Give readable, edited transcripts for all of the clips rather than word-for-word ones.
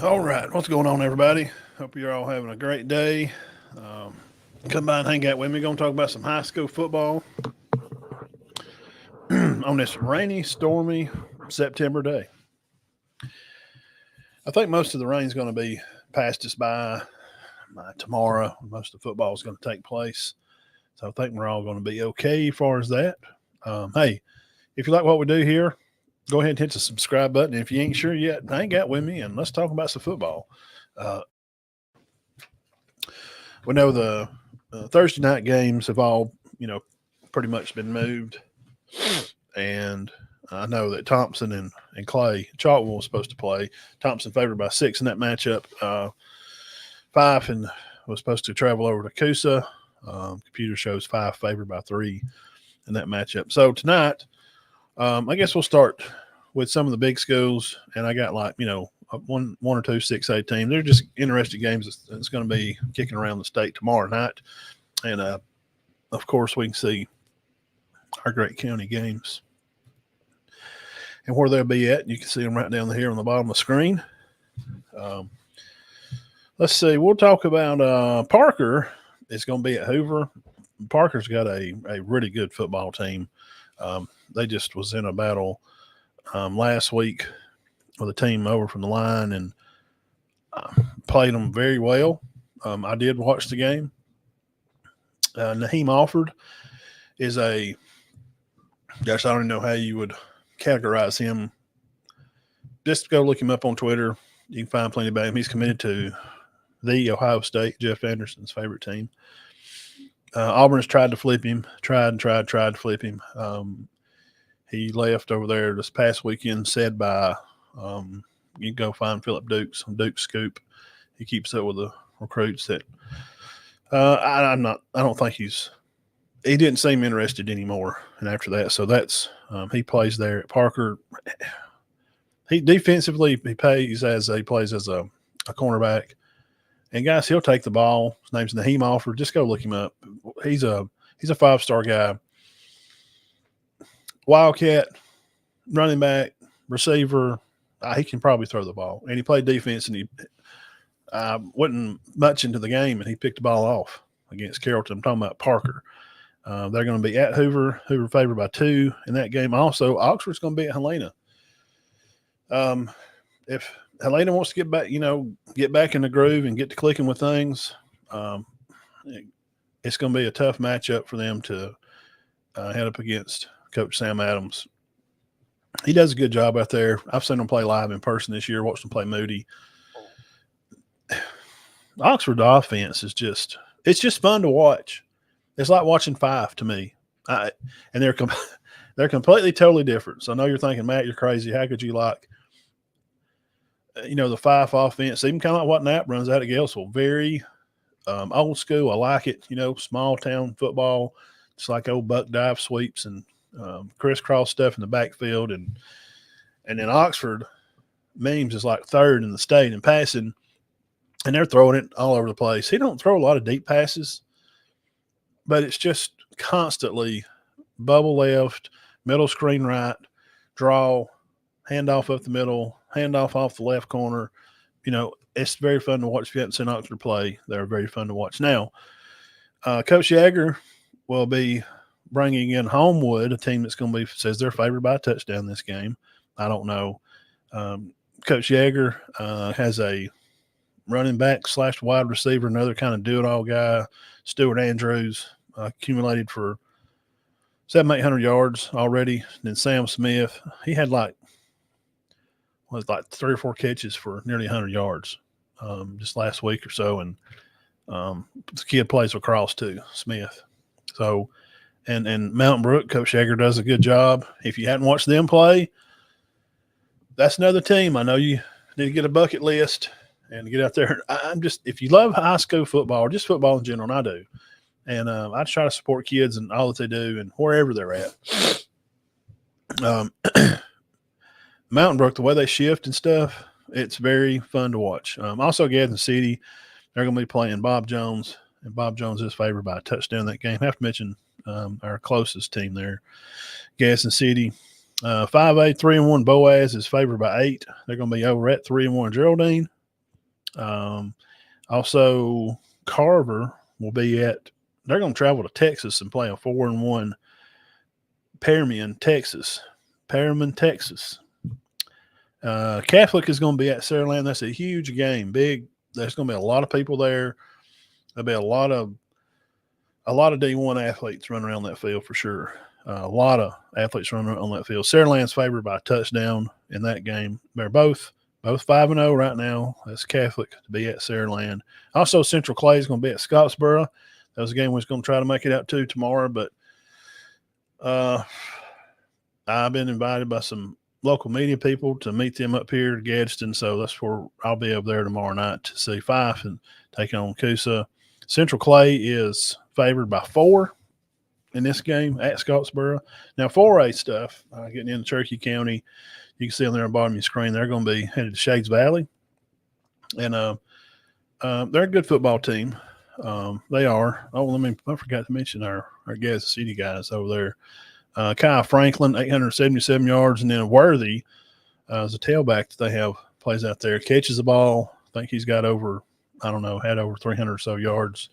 All right, what's going on, everybody? Hope you're all having a great day. Um, Come by and hang out with me. Going to talk about some high school football on this rainy, stormy September day. I think most of the rain's going to be past us by tomorrow. Most of the football is going to take place, so I think we're all going to be okay as far as that. Hey, if you like what we do here, go ahead and hit the subscribe button. If you ain't sure yet, hang out with me and let's talk about some football. Uh, we know the Thursday night games have all, pretty much been moved. And I know that Thompson and Clay Chalkwell was supposed to play. Thompson favored by 6 in that matchup. Fife and was supposed to travel over to Coosa. Computer shows Fife favored by 3 in that matchup. So tonight, I guess we'll start with some of the big schools. And I got one or two 6A teams. They're just interesting games that's going to be kicking around the state tomorrow night. And of course, we can see our great county games and where they'll be at. You can see them right down here on the bottom of the screen. Um, let's see. We'll talk about Parker. It's going to be at Hoover. Parker's got a really good football team. They just was in a battle last week with a team over from the line and played them very well. I did watch the game. Naheem Alford is I don't even know how you would categorize him. Just go look him up on Twitter. You can find plenty about him. He's committed to the Ohio State, Jeff Anderson's favorite team. Auburn has tried to flip him, tried to flip him. He left over there this past weekend, said by you can go find Philip Dukes on Duke Scoop. He keeps up with the recruits that I don't think he didn't seem interested anymore. And after that, so that's he plays there at Parker. He defensively he plays as a cornerback. And guys, he'll take the ball. His name's Naheem Alford. Just go look him up. He's a 5-star guy. Wildcat, running back, receiver. He can probably throw the ball. And he played defense, and he wasn't much into the game, and he picked the ball off against Carrollton. I'm talking about Parker. They're going to be at Hoover. Hoover favored by 2 in that game. Also, Oxford's going to be at Helena. If Helena wants to get back in the groove and get to clicking with things, it's going to be a tough matchup for them to head up against Coach Sam Adams. He does a good job out there. I've seen him play live in person this year, watched him play Moody. Oxford offense is it's just fun to watch. It's like watching Fife to me. And they're completely, totally different. So I know you're thinking, Matt, you're crazy. How could you like, the Fife offense, even kind of like what Knapp runs out of Gainesville? Very old school. I like it. Small town football, just like old buck dive sweeps and crisscross stuff in the backfield. And then Oxford, Means is like third in the state in passing, and they're throwing it all over the place. He don't throw a lot of deep passes, but it's just constantly bubble left, middle screen right, draw, handoff up the middle, handoff off the left corner. It's very fun to watch. If you haven't seen Oxford play, they're very fun to watch. Now, Coach Jagger will be bringing in Homewood, a team that's going to be, says they're favored by a touchdown this game. I don't know. Coach Jagger has a running back / wide receiver, another kind of do-it-all guy, Stuart Andrews, accumulated for 700-800 yards already. And then Sam Smith, he had like 3 or 4 catches for nearly 100 yards just last week or so. And the kid plays lacrosse too, Smith. So, and Mountain Brook, Coach Jagger does a good job. If you hadn't watched them play, that's another team. I know you need to get a bucket list and get out there. If you love high school football or just football in general, and I do, and I try to support kids and all that they do and wherever they're at. Mountain Brook, the way they shift and stuff, it's very fun to watch. Also, Gadsden City, they're going to be playing Bob Jones, and Bob Jones is favored by a touchdown that game. I have to mention our closest team there, Gadsden City. 5A 3-1 Boaz is favored by 8. They're going to be over at 3-1 Geraldine. Also, Carver will be they're going to travel to Texas and play a 4-1 Permian, Texas. Catholic is going to be at Saraland. That's a huge game. Big. There's going to be a lot of people there. There'll be a lot of D1 athletes running around that field for sure. A lot of athletes running on that field. Saraland's favored by a touchdown in that game. They're both 5-0 right now. That's Catholic to be at Saraland. Also, Central Clay is going to be at Scottsboro. That was a game we was going to try to make it out to tomorrow, but I've been invited by some local media people to meet them up here at Gadsden, so that's where I'll be up there tomorrow night to see Fife and take on Coosa. Central Clay is favored by 4 in this game at Scottsboro. Now, 4A stuff, getting into Cherokee County, you can see on there on the bottom of your screen, they're going to be headed to Shades Valley. And they're a good football team. They are. I forgot to mention our Gadsden City guys over there. Kyle Franklin, 877 yards, and then Worthy is a tailback that they have plays out there. Catches the ball. I think he's got had over 300 or so yards.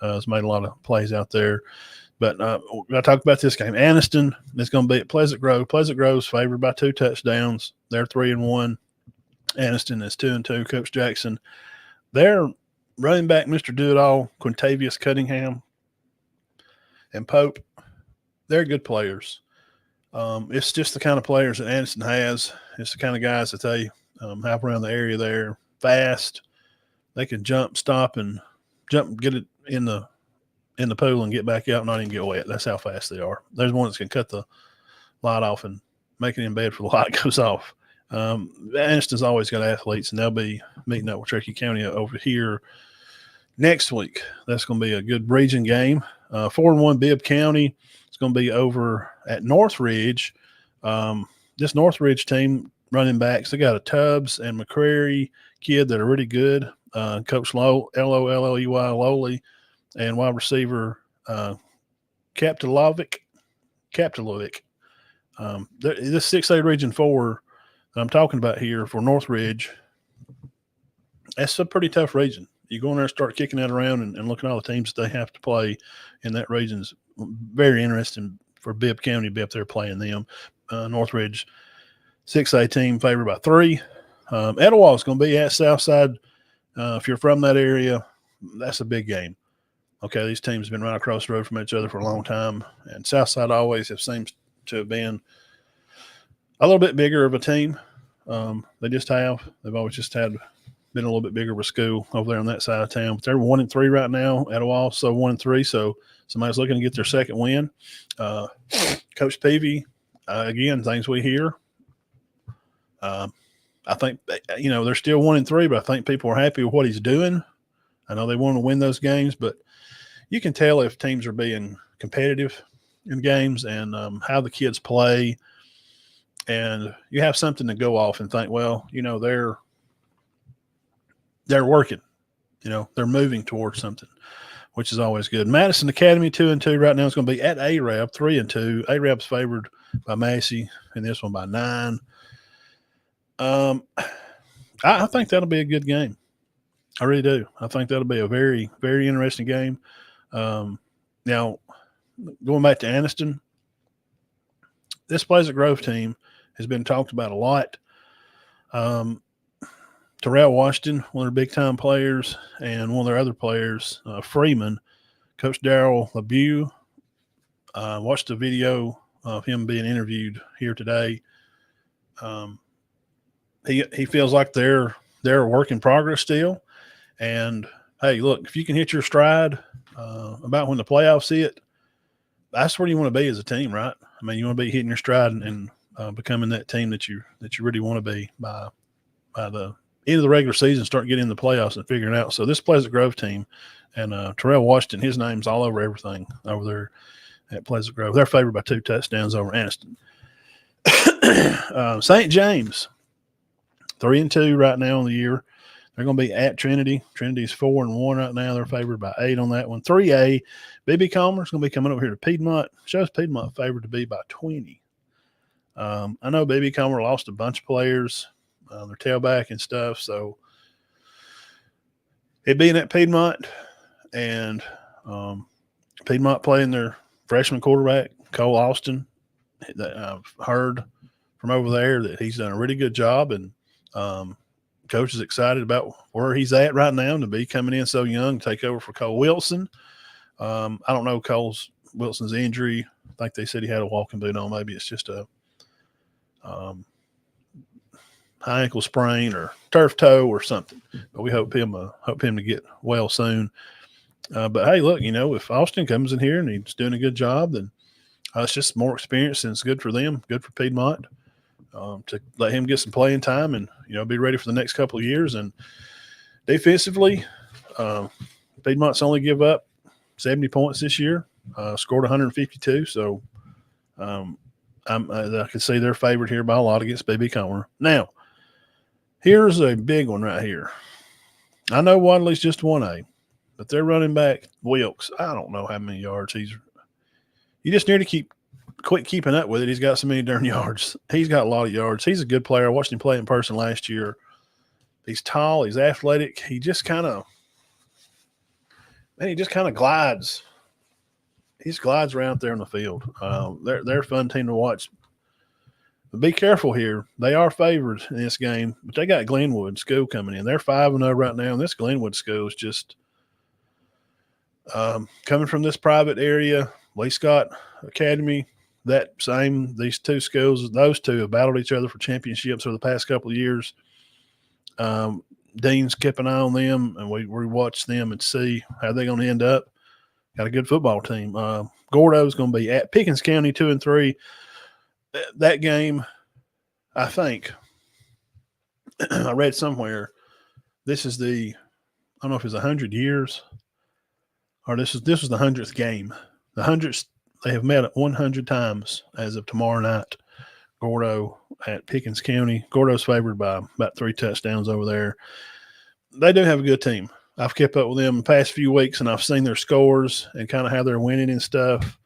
Has made a lot of plays out there. But I talked about this game. Anniston is going to be at Pleasant Grove. Pleasant Grove's favored by 2 touchdowns. They're 3-1. Anniston is 2-2. Coach Jackson. Their running back, Mr. Do-It-All, Quintavious Cunningham, and Pope, they're good players. It's just the kind of players that Anniston has. It's the kind of guys that they have around the area there. Fast. They can jump, stop, and get it in the pool and get back out and not even get wet. That's how fast they are. There's one that can cut the light off and make it in bed before the light goes off. Anniston's always got athletes, and they'll be meeting up with Cherokee County over here next week. That's going to be a good region game. 4-1 Bibb County. It's going to be over at Northridge. This Northridge team running backs, they got a Tubbs and McCrary kid that are really good. Coach Lolley, Lowley, and wide receiver Kaptilovic. This 6A Region 4 that I'm talking about here for Northridge, that's a pretty tough region. You go in there and start kicking that around and looking at all the teams that they have to play in that region is very interesting for Bibb County to be up there playing them. Northridge 6A team favored by 3. Etowah is going to be at Southside. If you're from that area, that's a big game. Okay, these teams have been right across the road from each other for a long time, and Southside always seems to have been a little bit bigger of a team. They just have. They've always just been a little bit bigger of a school over there on that side of town. But they're 1-3 right now. Etowah, so 1-3. So somebody's looking to get their second win. Coach Peavy, again, things we hear. I think they're still 1-3, but I think people are happy with what he's doing. I know they want to win those games, but you can tell if teams are being competitive in games and how the kids play. And you have something to go off and think, well, they're working, they're moving towards something, which is always good. Madison Academy 2-2 right now is going to be at Arab 3-2. Arab's favored by Massey in this one by 9. I think that'll be a good game. I really do. I think that'll be a very, very interesting game. Now, going back to Anniston, this Pleasant Grove team has been talked about a lot. Terrell Washington, one of their big-time players, and one of their other players, Freeman, Coach Darrell LeBeau, watched a video of him being interviewed here today. He feels like they're a work in progress still. And, hey, look, if you can hit your stride about when the playoffs hit, that's where you want to be as a team, right? I mean, you want to be hitting your stride and becoming that team that you really want to be by the end of the regular season, start getting in the playoffs and figuring it out. So this Pleasant Grove team and Terrell Washington, his name's all over everything over there at Pleasant Grove. They're favored by 2 touchdowns over Anniston. St. James, 3-2 right now in the year. They're going to be at Trinity. Trinity's 4-1 right now. They're favored by 8 on that one. 3A, BB Comer's going to be coming over here to Piedmont. Shows Piedmont favored to be by 20. I know BB Comer lost a bunch of players, their tailback and stuff. So it being at Piedmont, and Piedmont playing their freshman quarterback, Cole Austin, that I've heard from over there that he's done a really good job, and coach is excited about where he's at right now to be coming in so young to take over for Cole Wilson. I don't know Wilson's injury. I think they said he had a walking boot on. Maybe it's just a high ankle sprain or turf toe or something. But we hope him to get well soon. But hey, look, if Austin comes in here and he's doing a good job, then it's just more experience and it's good for them, good for Piedmont to let him get some playing time and be ready for the next couple of years. And defensively, Piedmont's only give up 70 points this year, scored 152. So I can see they're favored here by a lot against BB Comer. Now, here's a big one right here. I know Wadley's just 1A, but their running back, Wilkes, I don't know how many yards you just need to quit keeping up with it. He's got so many darn yards. He's got a lot of yards. He's a good player. I watched him play in person last year. He's tall. He's athletic. He just kind of glides. He just glides around there in the field. They're a fun team to watch. But be careful here. They are favored in this game, but they got Glenwood School coming in. They're 5-0 right now, and this Glenwood School is just coming from this private area. Lee Scott Academy, these two schools, those two have battled each other for championships over the past couple of years. Dean's kept an eye on them, and we watch them and see how they're going to end up. Got a good football team. Gordo's going to be at Pickens County 2-3. That game, I think, I read somewhere, this is I don't know if it's 100 years or this was the 100th game. The 100th, they have met 100 times as of tomorrow night. Gordo at Pickens County. Gordo's favored by about 3 touchdowns over there. They do have a good team. I've kept up with them the past few weeks, and I've seen their scores and kind of how they're winning and stuff.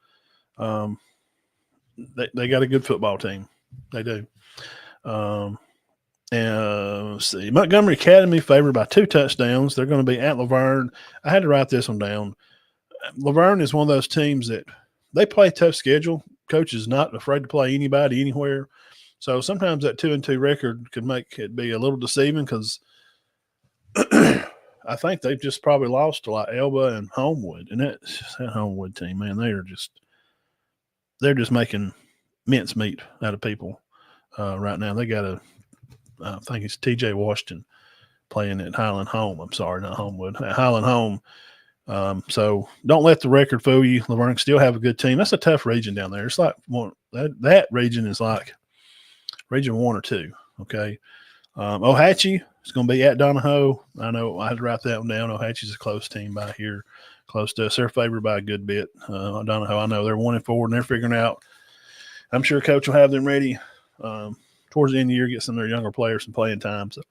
They got a good football team. They do. And let's see. Montgomery Academy favored by 2 touchdowns. They're going to be at Laverne. I had to write this one down. Laverne is one of those teams that they play a tough schedule. Coach is not afraid to play anybody anywhere. So sometimes that 2-2 record could make it be a little deceiving because I think they've just probably lost to like Elba and Homewood. And that Homewood team, man, they're just making mincemeat out of people right now. They got I think it's TJ Washington playing at Highland Home. I'm sorry, not Homewood. At Highland Home. So don't let the record fool you. Laverne can still have a good team. That's a tough region down there. It's like that region is like region 1 or 2. Okay. Ohatchee is going to be at Donahoe. I know I had to write that one down. Ohatchee's a close team by here, close to us. They're favored by a good bit. Donahoe, I know they're 1-4 and they're figuring out. I'm sure coach will have them ready towards the end of the year, get some of their younger players some playing time. So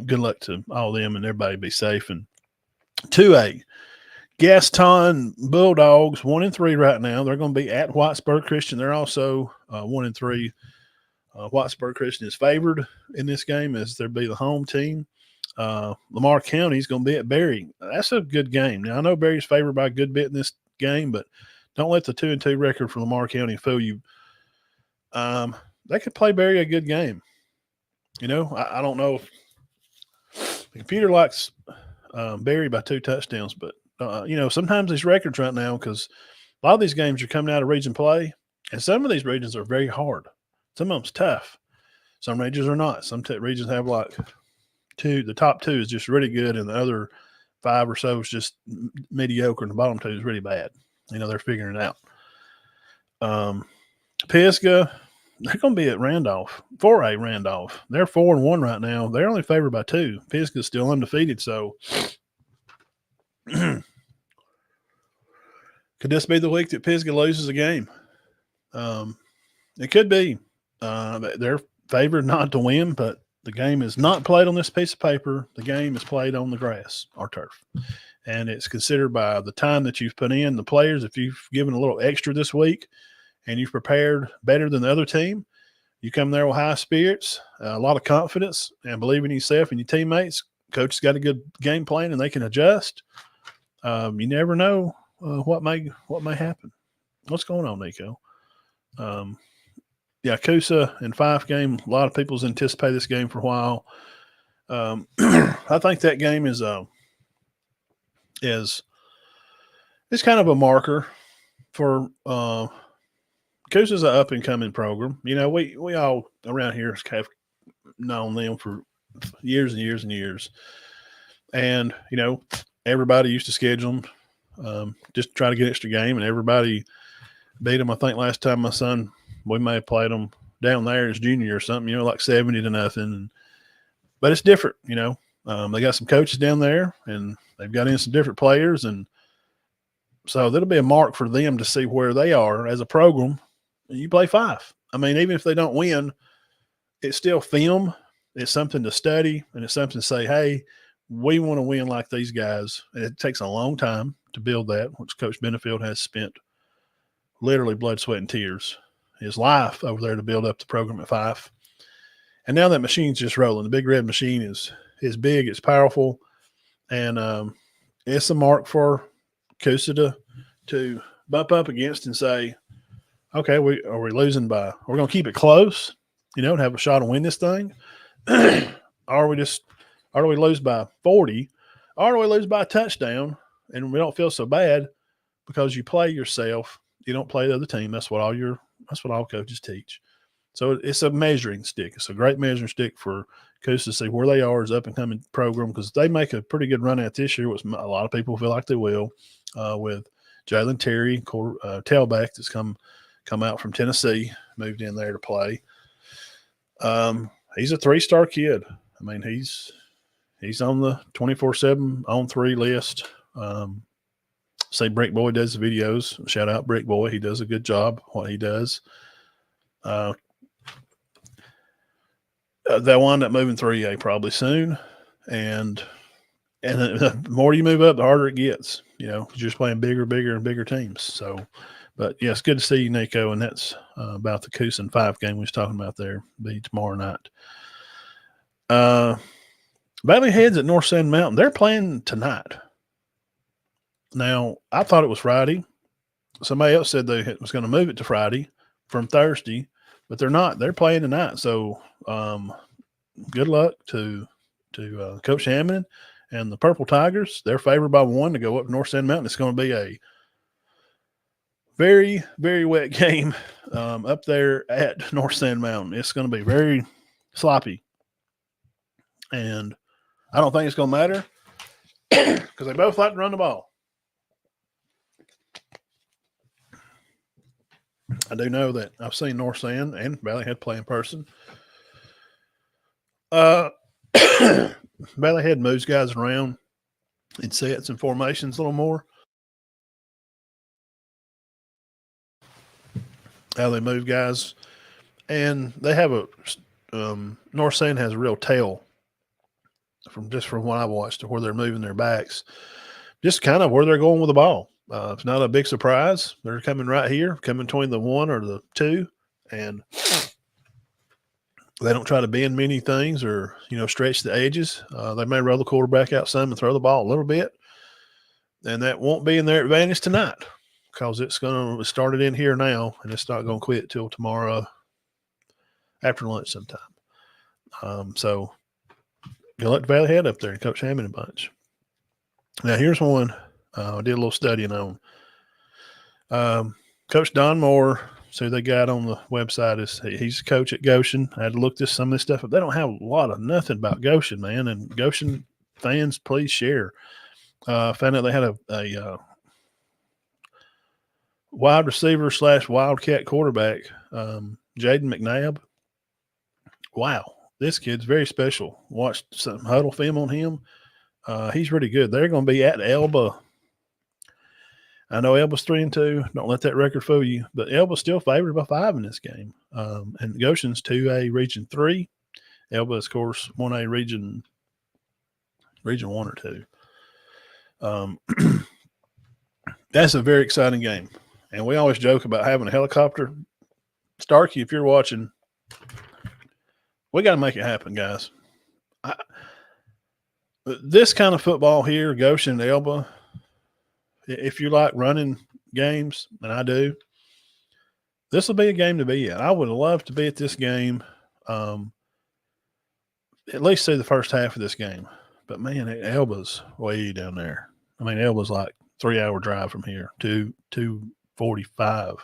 good luck to all of them and everybody be safe. And 2A, Gaston Bulldogs 1-3 right now. They're going to be at Whitesburg Christian. They're also 1-3. Whitesburg Christian is favored in this game as they'll be the home team. Lamar County is going to be at Berry. That's a good game. Now, I know Berry's favored by a good bit in this game, but don't let the 2-2 record for Lamar County fool you. They could play Berry a good game. I don't know if the computer likes Berry by 2 touchdowns, but sometimes these records right now, because a lot of these games are coming out of region play, and some of these regions are very hard. Some of them's tough. Some regions are not. Some regions have like 2. The top 2 is just really good, and the other 5 or so is just mediocre, and the bottom 2 is really bad. They're figuring it out. Pisgah, they're going to be at Randolph, 4A Randolph. They're 4-1 right now. They're only favored by 2. Pisgah's still undefeated, so could this be the week that Pisgah loses a game? It could be. They're favored not to win, but the game is not played on this piece of paper. The game is played on the grass or turf. And it's considered by the time that you've put in the players. If you've given a little extra this week and you've prepared better than the other team, you come there with high spirits, a lot of confidence, and believing in yourself and your teammates, coach has got a good game plan and they can adjust, you never know what may happen. What's going on, Nico? Yeah, Coosa in 5 game. A lot of people's anticipated this game for a while. I think that game is it's kind of a marker for Coosa's an up and coming program. You know, we all around here have known them for years and years and years, and you know, everybody used to schedule them just to try to get extra game, and everybody beat them. I think last time my son, we may have played them down there as junior or something, you know, like 70-0. But it's different, you know. They got some coaches down there, and they've got in some different players, and so that'll be a mark for them to see where they are as a program. You play 5. I mean, even if they don't win, it's still film. It's something to study, and it's something to say, hey, we want to win like these guys. And it takes a long time to build that, which Coach Benefield has spent literally blood, sweat, and tears, his life over there to build up the program at 5. And now that machine's just rolling. The Big Red machine is big, it's powerful, and it's a mark for Coosa to bump up against and say, okay, are we losing by? We're going to keep it close, you know, and have a shot to win this thing, or do we lose by 40, or do we lose by a touchdown, and we don't feel so bad because you play yourself, you don't play the other team. That's what all coaches teach. So it's a measuring stick. It's a great measuring stick for Coosa to see where they are as up and coming program, because they make a pretty good run at this year, which a lot of people feel like they will, with Jalen Terry, tailback that's come out from Tennessee, moved in there to play. He's a 3-star kid. I mean, he's on the 24/7 on 3 list. Say Brick Boy does the videos. Shout out Brick Boy. He does a good job what he does. They'll wind up moving 3A probably soon, and the more you move up, the harder it gets. You know, you're just playing bigger and bigger teams. So, but yeah, it's good to see you, Nico, and that's about the Coosa 5 game we was talking about there. Be tomorrow night. Valley Heads at North Sand Mountain. They're playing tonight. Now, I thought it was Friday. Somebody else said they was going to move it to Friday from Thursday, but they're not. They're playing tonight. So, good luck to Coach Hammond and the Purple Tigers. They're favored by 1 to go up North Sand Mountain. It's going to be a very, very wet game up there at North Sand Mountain. It's going to be very sloppy, and I don't think it's going to matter because they both like to run the ball. I do know that I've seen North Sand and Valley Head play in person. Valley Head moves guys around in sets and formations a little more. How they move guys, and they have a North Sand has a real tail from what I watched, to where they're moving their backs, just kind of where they're going with the ball. It's not a big surprise. They're coming right here, coming between the 1 or the 2, and they don't try to bend many things or, you know, stretch the edges. They may roll the quarterback out some and throw the ball a little bit, and that won't be in their advantage tonight because it's started in here now, and it's not going to quit till tomorrow after lunch sometime. So good luck to Valley Head up there and Coach Hammond a bunch. Now, here's one I did a little studying on. Coach Don Moore, so they got on the website, he's a coach at Goshen. I had to look some of this stuff up. They don't have a lot of nothing about Goshen, man. And Goshen fans, please share. Found out they had a wide receiver / Wildcat quarterback, Jaden McNabb. Wow, this kid's very special. Watched some huddle film on him. He's really good. They're going to be at Elba. I know Elba's 3-2. Don't let that record fool you. But Elba's still favored by 5 in this game. And Goshen's 2A Region 3. Elba is, of course, 1A Region 1 or 2. That's a very exciting game. And we always joke about having a helicopter. Starkey, if you're watching, we got to make it happen, guys. This kind of football here, Goshen and Elba, if you like running games, and I do, this will be a game to be at. I would love to be at this game, at least see the first half of this game. But man, Elba's way down there. I mean, Elba's like 3 hour drive from here, 245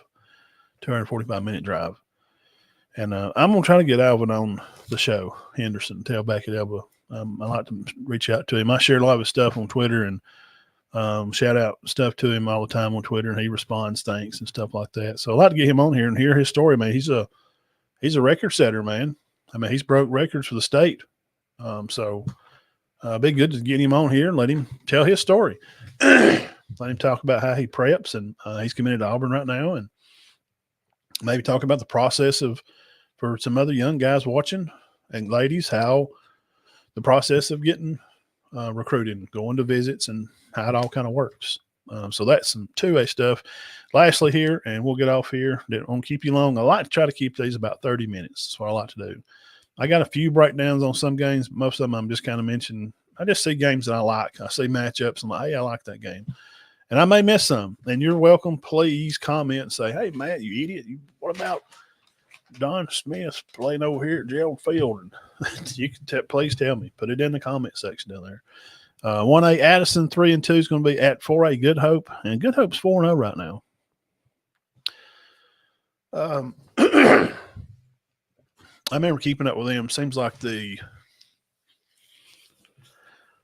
minute drive. And I'm gonna try to get Alvin on the show, Henderson, tailback at Elba. I like to reach out to him. I share a lot of his stuff on Twitter and shout out stuff to him all the time on Twitter, and he responds thanks and stuff like that. So I'd like to get him on here and hear his story, man. He's a record setter, man. I mean, he's broke records for the state. So be good to get him on here and let him tell his story. Let him talk about how he preps, and he's committed to Auburn right now, and maybe talk about the process for some other young guys watching and ladies, how the process of getting recruited, going to visits, and how it all kind of works. So that's some 2A stuff. Lastly here, and we'll get off here. Didn't want to keep you long. I like to try to keep these about 30 minutes. That's what I like to do. I got a few breakdowns on some games. Most of them I'm just kind of mentioning. I just see games that I like. I see matchups. I'm like, hey, I like that game. And I may miss some. And you're welcome. Please comment and say, hey, Matt, you idiot. What about Don Smith playing over here at Gerald Field? And you can please tell me. Put it in the comment section down there. 1A Addison 3-2 is going to be at 4A Good Hope, and Good Hope's 4-0 right now. I remember keeping up with them. Seems like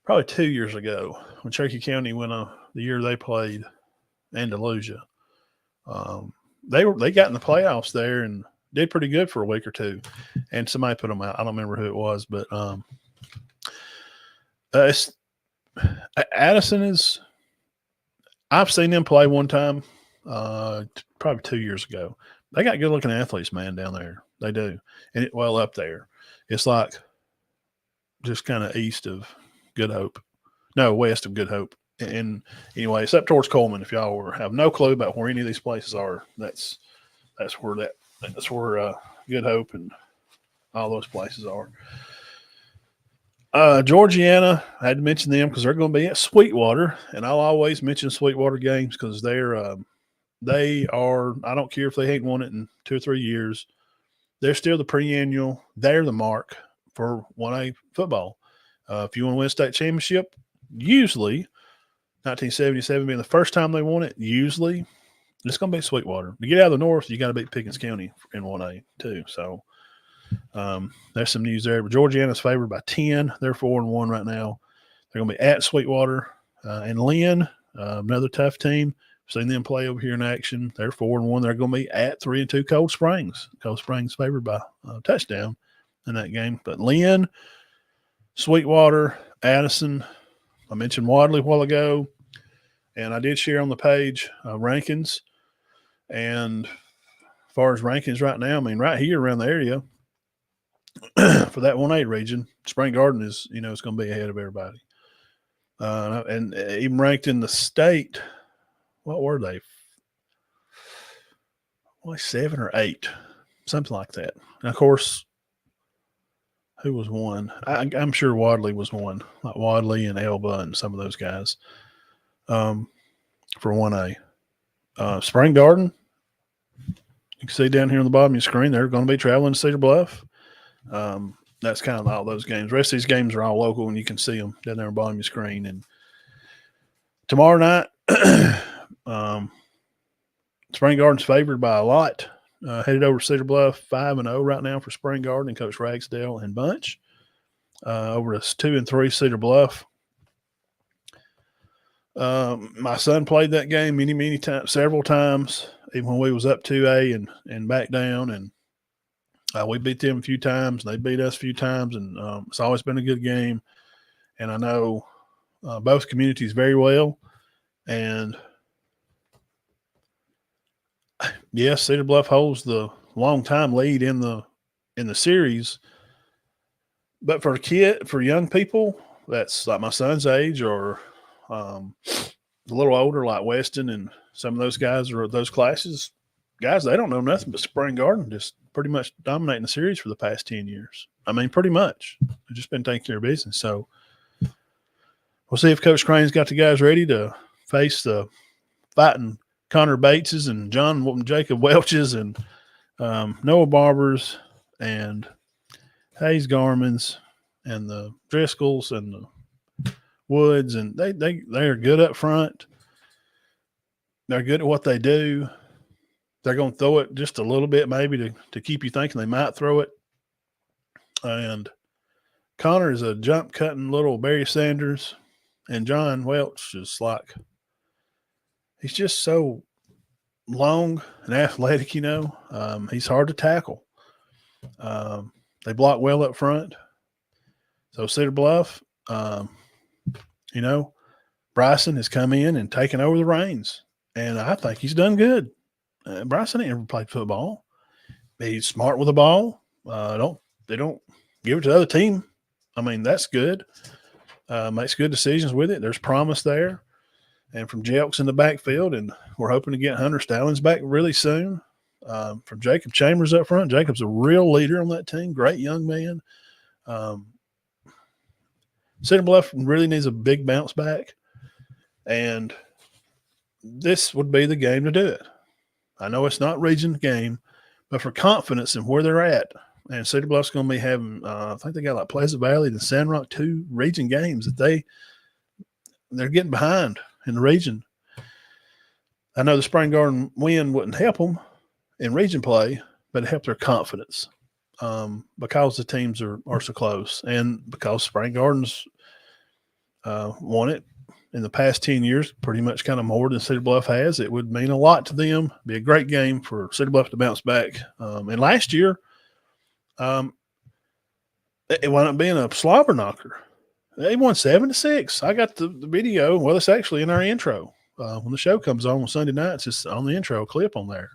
probably 2 years ago when Cherokee County went the year they played Andalusia. They got in the playoffs there and did pretty good for a week or two, and somebody put them out. I don't remember who it was, but Addison is. I've seen them play one time, probably 2 years ago. They got good looking athletes, man, down there. They do, and up there. It's like just kind of east of Good Hope, no, west of Good Hope. And anyway, it's up towards Coleman. If y'all have no clue about where any of these places are, that's where Good Hope and all those places are. Georgiana, I had to mention them because they're going to be at Sweetwater, and I'll always mention Sweetwater games because they are. I don't care if they ain't won it in 2 or 3 years. They're still the pre-annual. They're the mark for 1A football. If you want to win a state championship, usually 1977 being the first time they won it, usually it's going to be Sweetwater. To get out of the North, you got to beat Pickens County in 1A too. So there's some news there. But Georgiana's favored by 10. They're 4-1 right now. They're going to be at Sweetwater. And Lynn, another tough team. Seen them play over here in action. They're 4-1. They're going to be at 3-2 Cold Springs. Cold Springs favored by a touchdown in that game. But Lynn, Sweetwater, Addison, I mentioned Wadley a while ago, and I did share on the page rankings. And as far as rankings right now, I mean, right here around the area for that 1A region, Spring Garden is, it's going to be ahead of everybody. And even ranked in the state, what were they? Like 7 or 8, something like that. And of course, who was one? I'm sure Wadley was one, like Wadley and Elba and some of those guys for 1A. Spring Garden, you can see down here on the bottom of your screen, they're going to be traveling to Cedar Bluff. That's kind of all those games. The rest of these games are all local, and you can see them down there on the bottom of your screen. And tomorrow night, Spring Garden's favored by a lot. Headed over to Cedar Bluff, 5-0 right now for Spring Garden and Coach Ragsdale and Bunch. Over to 2-3 Cedar Bluff. My son played that game many times, several times, even when we was up 2A and back down. And we beat them a few times, and they beat us a few times. And it's always been a good game. And I know both communities very well. And yes, Cedar Bluff holds the long-time lead in the series. But for young people, that's like my son's age or a little older, like Weston and some of those guys or those classes, guys, they don't know nothing but Spring Garden just pretty much dominating the series for the past 10 years. I mean, pretty much. They've just been taking care of business. So we'll see if Coach Crane's got the guys ready to face the fighting Connor Bateses and Jacob Welches and Noah Barbers and Hayes Garmins and the Driscolls and the Woods, and they're good up front. They're good at what they do. They're going to throw it just a little bit maybe to keep you thinking they might throw it. And Connor is a jump-cutting little Barry Sanders, and John Welch is like he's just so long and athletic, he's hard to tackle. They block well up front. So Cedar Bluff, Bryson has come in and taken over the reins, and I think he's done good. Bryson ain't ever played football. He's smart with the ball. They don't give it to the other team. I mean, that's good. Makes good decisions with it. There's promise there. And from Jelks in the backfield, and we're hoping to get Hunter Stallings back really soon. From Jacob Chambers up front. Jacob's a real leader on that team. Great young man. Cedar Bluff really needs a big bounce back. And this would be the game to do it. I know it's not region game, but for confidence in where they're at, and Cedar Bluff's going to be having, I think they got like Pleasant Valley and Sandrock 2 region games that they're getting behind in the region. I know the Spring Garden win wouldn't help them in region play, but it helped their confidence because the teams are so close, and because Spring Gardens won it in the past 10 years, pretty much kind of more than Cedar Bluff has. It would mean a lot to them. Be a great game for Cedar Bluff to bounce back. And last year, it wound up being a slobber knocker. They won 7-6. I got the video. Well, it's actually in our intro. When the show comes on Sunday nights, it's on the intro clip on there.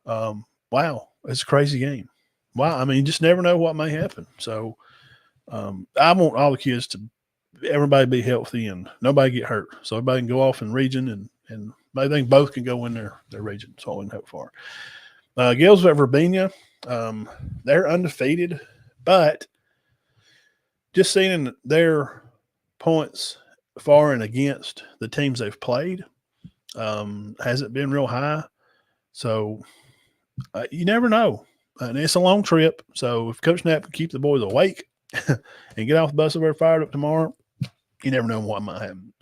Wow, it's a crazy game. Wow, I mean, you just never know what may happen. So I want all the kids to everybody be healthy and nobody get hurt. So everybody can go off in region and I think both can go in their region. That's all we can hope for. Gales at Verbena, they're undefeated, but just seeing their points for and against the teams they've played hasn't been real high. So you never know. And it's a long trip. So if Coach Knapp can keep the boys awake and get off the bus over fired up tomorrow, you never know what might happen.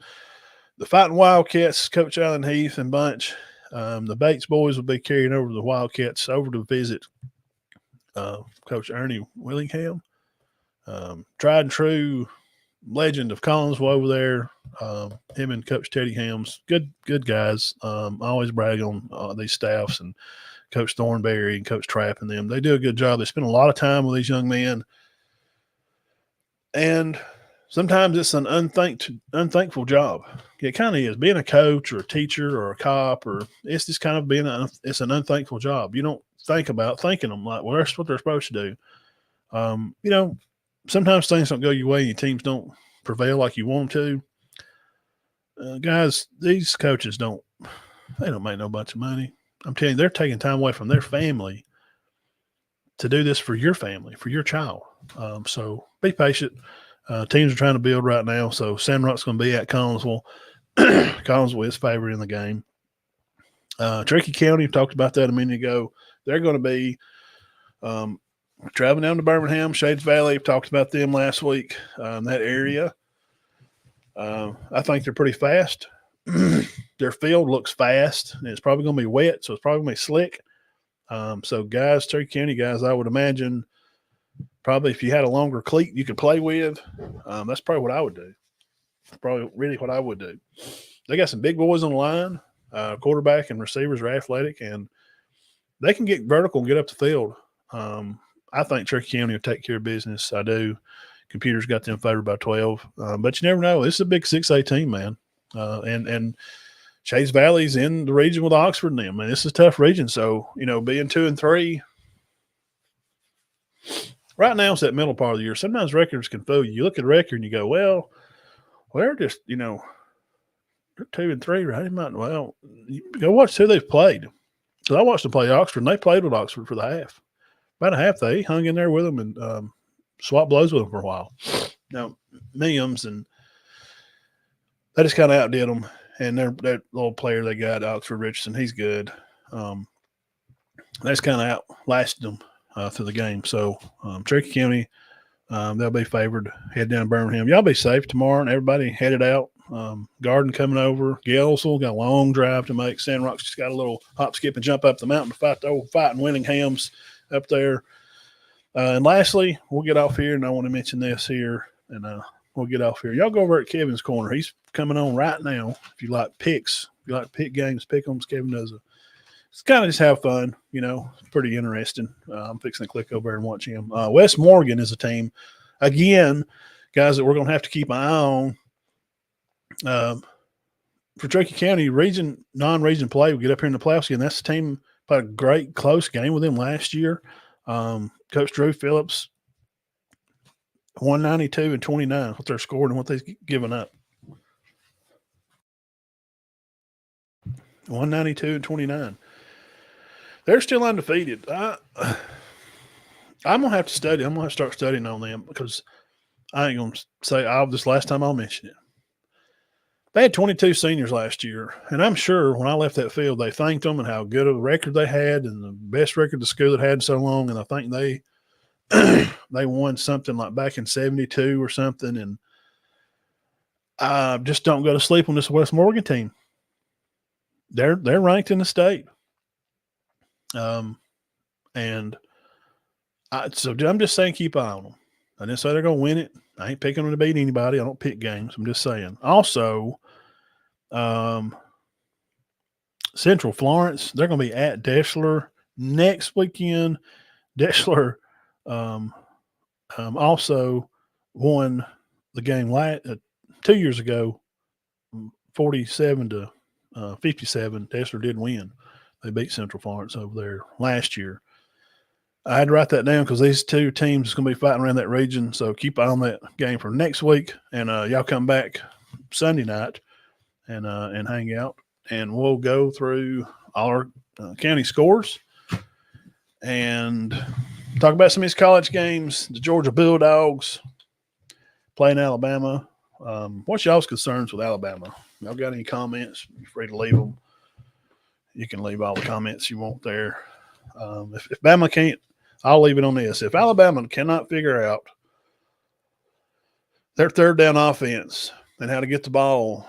The Fighting Wildcats, Coach Allen Heath and bunch, the Bates boys will be carrying over the Wildcats over to visit Coach Ernie Willingham. Tried and true legend of Collinsville over there. Him and Coach Teddy Helms, good guys. I always brag on these staffs and Coach Thornberry and Coach Trapp and them. They do a good job. They spend a lot of time with these young men. And sometimes it's an unthankful job. It kind of is. Being a coach or a teacher or a cop, or it's just kind of it's an unthankful job. You don't think about thanking them like, well, that's what they're supposed to do. Sometimes things don't go your way and your teams don't prevail like you want them to. Guys, these coaches don't make no bunch of money. I'm telling you, they're taking time away from their family to do this for your family, for your child. So be patient. Teams are trying to build right now. So Sandrock's going to be at Collinsville. Collinsville is favored in the game. Cherokee County, talked about that a minute ago. They're going to be traveling down to Birmingham, Shades Valley. Talked about them last week. That area. I think they're pretty fast. Their field looks fast, and it's probably going to be wet, so it's probably going to be slick. So guys, Cherokee County guys, I would imagine probably if you had a longer cleat you could play with, that's probably what I would do. Probably really what I would do. They got some big boys on the line. Quarterback and receivers are athletic, and they can get vertical and get up the field. I think Cherokee County will take care of business. I do. Computers got them favored by 12. But you never know. This is a big 6A team, man. And Shades Valley's in the region with Oxford and them. Man, this is a tough region. So, being 2-3, right now it's that middle part of the year. Sometimes records can fool you. You look at a record and you go, well, they're just, they're 2-3, right? Well, you go watch who they've played. So I watched them play Oxford, and they played with Oxford for the half. About a half, they hung in there with them and swapped blows with them for a while. Now, Mims and they just kind of outdid them. And that little player they got, Oxford Richardson, he's good. That's kind of outlasted them through the game. So Cherokee County, they'll be favored. Head down to Birmingham. Y'all be safe tomorrow, and everybody headed out. Garden coming over. Gelsel got a long drive to make. Sandrock's just got a little hop, skip, and jump up the mountain to fight the old fighting Willinghams up there. And lastly, we'll get off here, and I want to mention this here, and we'll get off here. Y'all go over at Kevin's Corner. He's coming on right now. If you like picks, if you like to pick games, pick them. Kevin does it's kind of just have fun, It's pretty interesting. I'm fixing to click over and watch him. West Morgan is a team, again, guys that we're going to have to keep an eye on. For Cherokee County, non-region play, we get up here in the playoffs again. That's the team played a great close game with them last year. Coach Drew Phillips, 192 and 29, what they're scoring and what they've given up. 192 and 29. They're still undefeated. I'm going to have to study. I'm going to have to start studying on them because I ain't going to say this last time I'll mention it. They had 22 seniors last year, and I'm sure when I left that field, they thanked them and how good of a record they had and the best record the school had had so long. And I think they they won something like back in 72 or something. And I just don't go to sleep on this West Morgan team. They're ranked in the state. So I'm just saying keep an eye on them. I didn't say they're going to win it. I ain't picking them to beat anybody. I don't pick games. I'm just saying. Also, Central Florence, they're going to be at Deschler next weekend. Deschler also won the game 2 years ago, 47 to 57. Deschler did win. They beat Central Florence over there last year. I had to write that down because these two teams are going to be fighting around that region. So keep an eye on that game for next week. And y'all come back Sunday night and hang out. And we'll go through all our county scores and talk about some of these college games. The Georgia Bulldogs playing Alabama. What's y'all's concerns with Alabama? Y'all got any comments? You're free to leave them. You can leave all the comments you want there. If Bama can't, I'll leave it on this. If Alabama cannot figure out their third down offense and how to get the ball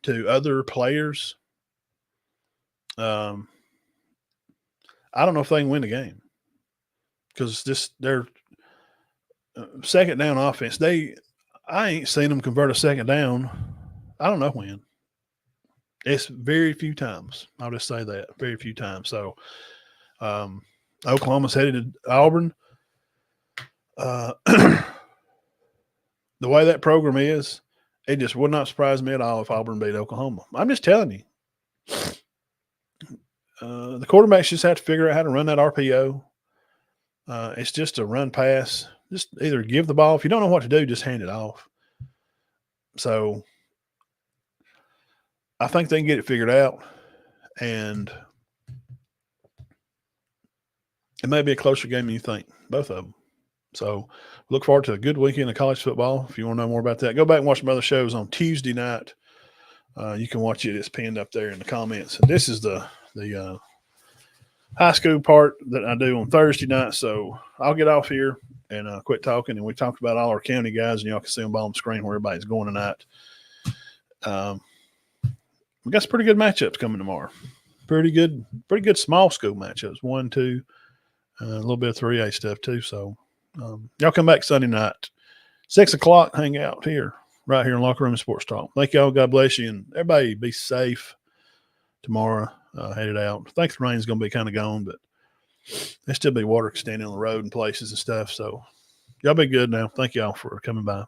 to other players, I don't know if they can win the game because their second down offense. I ain't seen them convert a second down. I don't know when. It's very few times. I'll just say that very few times. So, Oklahoma's headed to Auburn. The way that program is, it just would not surprise me at all if Auburn beat Oklahoma. I'm just telling you. The quarterbacks just have to figure out how to run that RPO. It's just a run pass. Just either give the ball. If you don't know what to do, just hand it off. So I think they can get it figured out. And it may be a closer game than you think, both of them. So look forward to a good weekend of college football. If you want to know more about that, go back and watch some other shows on Tuesday night. You can watch it. It's pinned up there in the comments. And this is the high school part that I do on Thursday night. So I'll get off here and quit talking. And we talked about all our county guys, and y'all can see them all on the screen where everybody's going tonight. We got some pretty good matchups coming tomorrow. Pretty good small school matchups. 1, 2, a little bit of 3A stuff too. So y'all come back Sunday night, 6 o'clock. Hang out here, right here in Locker Room and Sports Talk. Thank y'all. God bless you, and everybody be safe tomorrow. Headed out. I think the rain's going to be kind of gone, but there'll still be water standing on the road in places and stuff. So y'all be good now. Thank y'all for coming by.